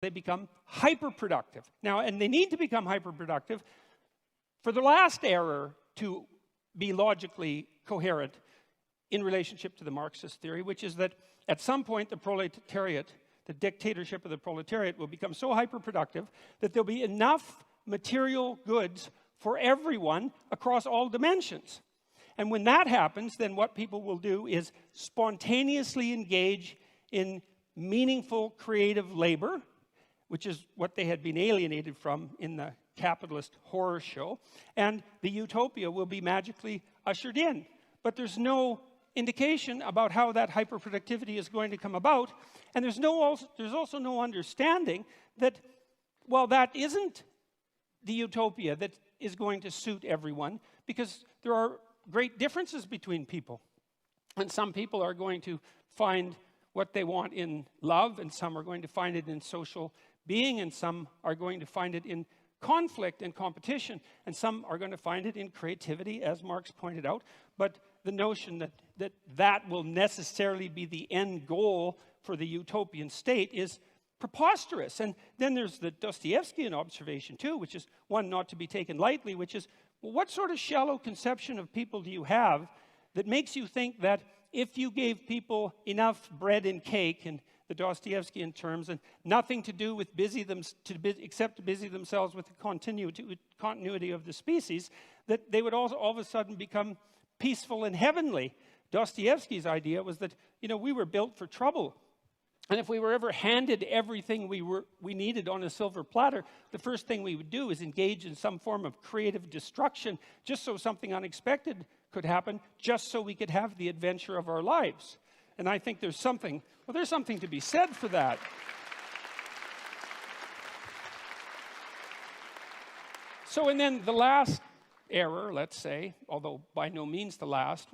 they become hyperproductive. Now, and they need to become hyperproductive for the last error to be logically coherent in relationship to the Marxist theory, which is that at some point the proletariat, the dictatorship of the proletariat, will become so hyperproductive that there'll be enough material goods for everyone across all dimensions. And when that happens, then what people will do is spontaneously engage in meaningful creative labor, which is what they had been alienated from in the capitalist horror show, and the utopia will be magically ushered in. But there's no indication about how that hyperproductivity is going to come about, and there's also no understanding that, well, that isn't the utopia that is going to suit everyone, because there are great differences between people. And some people are going to find what they want in love, and some are going to find it in social being, and some are going to find it in conflict and competition, and some are going to find it in creativity, as Marx pointed out. But the notion that will necessarily be the end goal for the utopian state is preposterous. And then there's the Dostoevskian observation too, which is one not to be taken lightly, which is, well, what sort of shallow conception of people do you have that makes you think that if you gave people enough bread and cake, in the Dostoevskian terms, and nothing to do with except to busy themselves with the continuity of the species, that they would all of a sudden become peaceful and heavenly? Dostoevsky's idea was that, we were built for trouble. And if we were ever handed everything we needed on a silver platter, the first thing we would do is engage in some form of creative destruction, just so something unexpected could happen, just so we could have the adventure of our lives. And I think there's something to be said for that. So, and then the last error, let's say, although by no means the last,